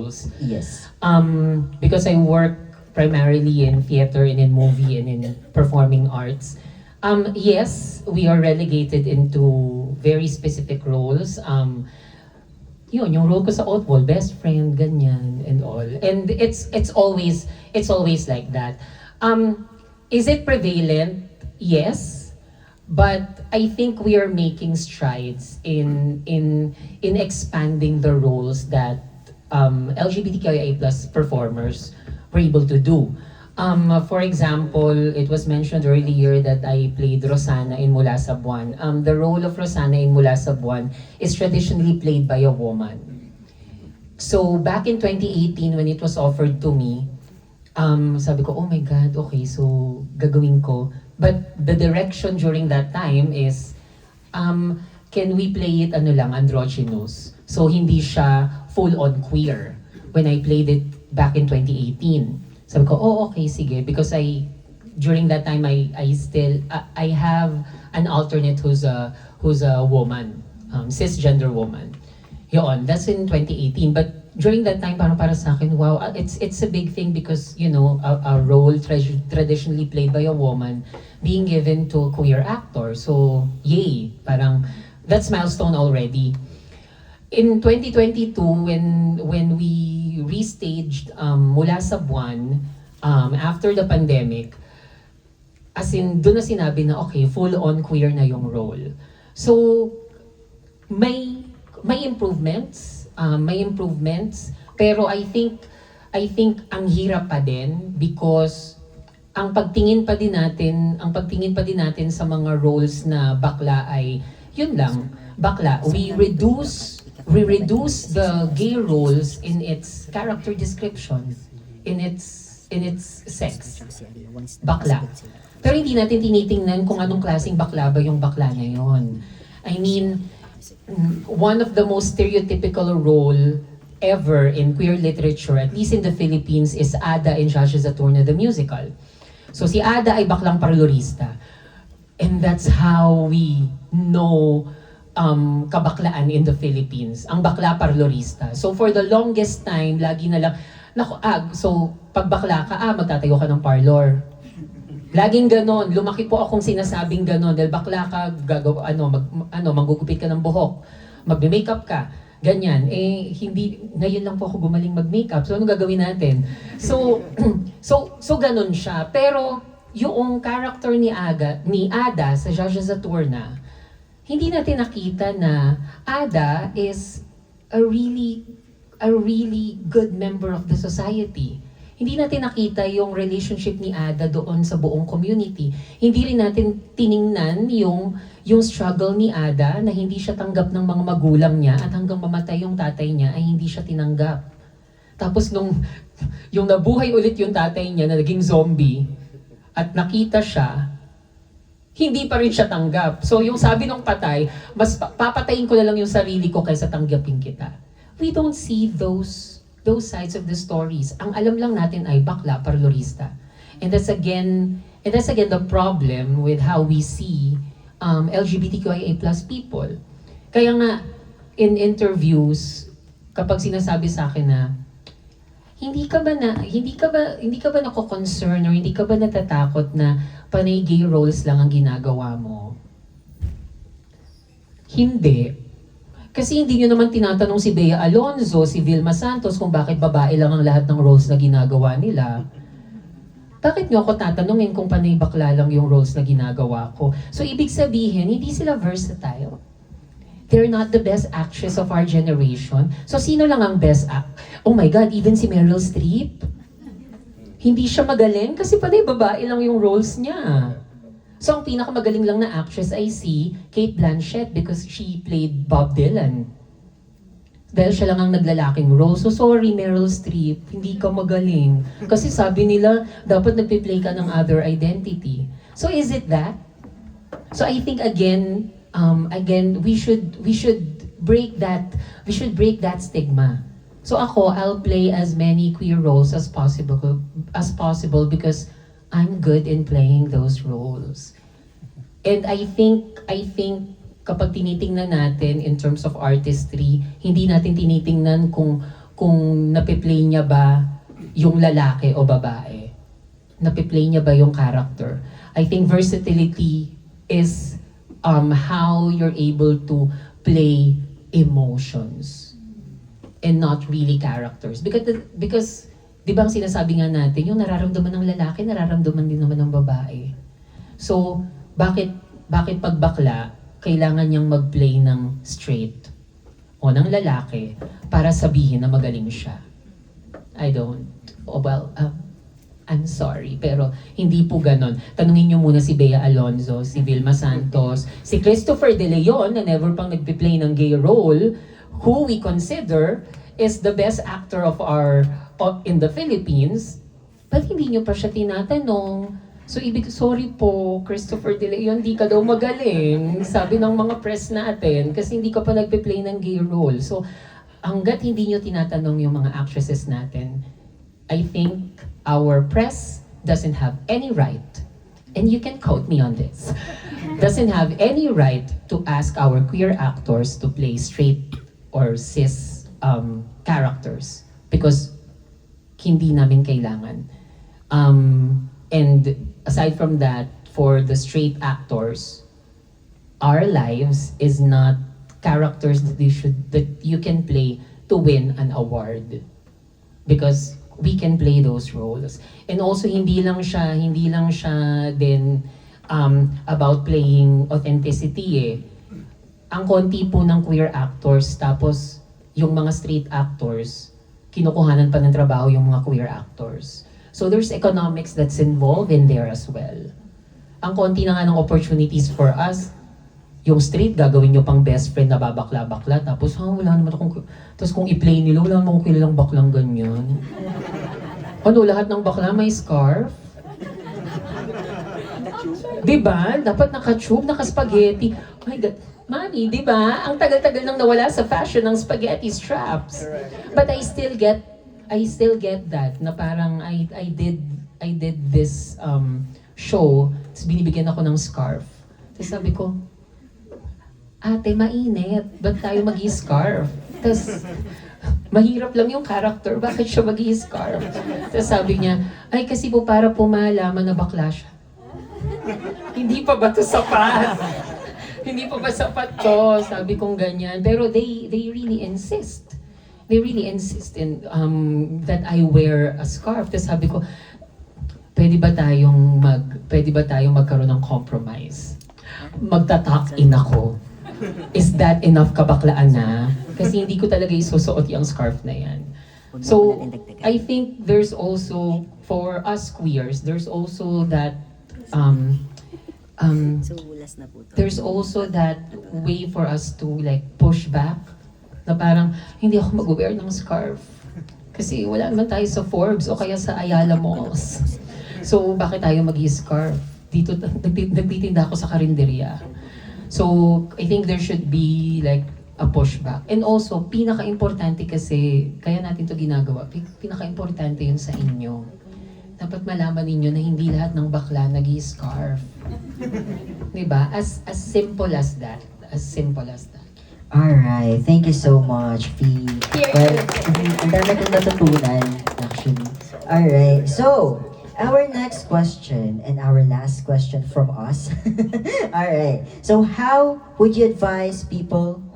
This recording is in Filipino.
roles. Yes. Because I work primarily in theater and in movie and in performing arts. Yes, we are relegated into very specific roles. Yun, yung role ko sa Outwall, best friend, ganyan, and all. And it's always like that. Is it prevalent? Yes. But I think we are making strides in expanding the roles that LGBTQIA+ performers were able to do. For example, it was mentioned earlier that I played Rosana in Mula sa Buwan. The role of Rosana in Mula sa Buwan is traditionally played by a woman. So back in 2018 when it was offered to me, sabi ko, oh my God, okay, so gagawin ko. But the direction during that time is, can we play it androgynous? So hindi siya full-on queer when I played it back in 2018. Sabi ko, oh okay, sige. Because during that time, I have an alternate who's a woman, cisgender woman. Yun, that's in 2018. But during that time, parang para sa akin, wow, it's a big thing because, you know, a role traditionally played by a woman being given to a queer actor. So, yay, parang that's milestone already. In 2022, when we restaged Mula sa Buwan, after the pandemic, as in, doon na sinabi na, okay, full-on queer na yung role. So, may improvements, pero I think ang hirap pa din because ang pagtingin pa din natin sa mga roles na bakla ay yun lang, bakla. We reduce the gay roles in its character description, in its sex. Bakla. Pero hindi natin tinitingnan kung anong klaseng bakla ba yung bakla na yun. I mean, one of the most stereotypical role ever in queer literature, at least in the Philippines, is Ada in Shasha Zaturna the musical. So si Ada ay baklang parlorista. And that's how we know kabaklaan in the Philippines. Ang bakla parlorista. So for the longest time, lagi na lang, so pag bakla ka, magtatayo ka ng parlor. Laging ganon. Lumaki po akong sinasabing ganon. Dahil bakla ka, manggugupit ka ng buhok. Magbe-makeup ka. Ganyan. Eh, hindi, ngayon lang po ako gumaling mag-makeup. So, ano gagawin natin? So, so ganon siya. Pero, yung character ni Ada sa Shasha Zaturna, hindi natin nakita na Ada is a really good member of the society. Hindi natin nakita yung relationship ni Ada doon sa buong community. Hindi rin natin tiningnan yung struggle ni Ada na hindi siya tanggap ng mga magulang niya at hanggang mamatay yung tatay niya ay hindi siya tinanggap. Tapos yung nabuhay ulit yung tatay niya na naging zombie at nakita siya, hindi pa rin siya tanggap. So yung sabi ng patay, mas papatayin ko na lang yung sarili ko kaysa tanggapin kita. We don't see those sides of the stories. Ang alam lang natin ay bakla, parlorista. And that's again the problem with how we see LGBTQIA+ people. Kaya nga, in interviews, kapag sinasabi sa akin na, hindi ka ba nako-concern or hindi ka ba natatakot na panay gay roles lang ang ginagawa mo? Hindi. Kasi hindi nyo naman tinatanong si Bea Alonzo, si Vilma Santos kung bakit babae lang ang lahat ng roles na ginagawa nila. Bakit nyo ako tatanungin kung panay bakla lang yung roles na ginagawa ko? So ibig sabihin, hindi sila versatile. They're not the best actress of our generation. So sino lang ang best Oh my God, even si Meryl Streep. Hindi siya magaling kasi panay babae lang yung roles niya. So ang pinakamagaling lang na actress ay si Cate Blanchett because she played Bob Dylan. Dahil siya lang ang naglalaking role. So sorry Meryl Streep, hindi ka magaling. Kasi sabi nila, dapat nagpe-play ka ng other identity. So is it that? So I think again, we should break that stigma. So ako, I'll play as many queer roles as possible because I'm good in playing those roles. And I think kapag tinitingnan natin in terms of artistry, hindi natin tinitingnan kung kung napiplay niya ba yung lalaki o babae. Napiplay niya ba yung character. I think versatility is how you're able to play emotions and not really characters. Because di ba ang sinasabi nga natin, yung nararamdaman ng lalaki, nararamdaman din naman ng babae. So, bakit pag bakla, kailangan niyang mag-play ng straight o ng lalaki para sabihin na magaling siya? I'm sorry, pero hindi po ganon. Tanungin niyo muna si Bea Alonzo, si Vilma Santos, si Christopher De Leon, na never pang nagpi-play ng gay role, who we consider is the best actor in the Philippines, but hindi niyo pa siya tinatanong. So, sorry po, Christopher De Leon, di ka daw magaling, sabi ng mga press natin, kasi hindi ka pa nagpe-play ng gay role. So, hanggat hindi niyo tinatanong yung mga actresses natin, I think our press doesn't have any right, and you can quote me on this, doesn't have any right to ask our queer actors to play straight or cis characters, because hindi namin kailangan. And aside from that, for the straight actors, our lives is not characters that you can play to win an award, because we can play those roles. And also hindi lang siya din about playing authenticity eh. Ang konti po ng queer actors, tapos yung mga straight actors, kinukuhanan pa ng trabaho yung mga queer actors. So there's economics that's involved in there as well. Ang konti na nga ng opportunities for us, yung straight, gagawin nyo pang best friend na babakla-bakla, tapos wala naman akong, tapos kung i-play nila, wala naman akong kilalang baklang ganyan. Ano, lahat ng bakla may scarf? Diba? Dapat naka-tube, naka-spaghetti. Oh my God. Mami, diba? Ang tagal-tagal nang nawala sa fashion ng spaghetti straps. But I still get that, na parang I did this show, tapos binibigyan ako ng scarf. Tapos sabi ko, ate, mainit. Ba't tayo mag-i-scarf? Tapos, mahirap lang yung character. Bakit siya mag-i-scarf? Tapos sabi niya, ay kasi po para po malaman na bakla siya. Hindi pa ba ito sapat? Hindi pa ba sapat to? Sabi kong ganyan. Pero they really insist. They really insist in that I wear a scarf. Tapos sabi ko, pwede ba tayong magkaroon ng compromise? Magta-tuck in ako. Is that enough kabaklaan na? Kasi hindi ko talaga isusuot yung scarf na yan. So, I think there's also, for us queers, there's also that, there's also that way for us to like push back, na parang, hindi ako mag-wear ng scarf. Kasi wala naman tayo sa Forbes o kaya sa Ayala Malls. So, bakit tayo mag-i-scarf? Dito, nagtitinda ako sa karinderya. So, I think there should be like a pushback. And also, pinaka-importante kasi, kaya natin to ginagawa, pinaka-importante yun sa inyo. Dapat malaman ninyo na hindi lahat ng bakla nag-i-scarf. Diba? As simple as that. As simple as that. Alright, thank you so much, Fee. Well, ang dami kong natutunan, actually. Alright, so, our next question and our last question from us. Alright, so how would you advise people who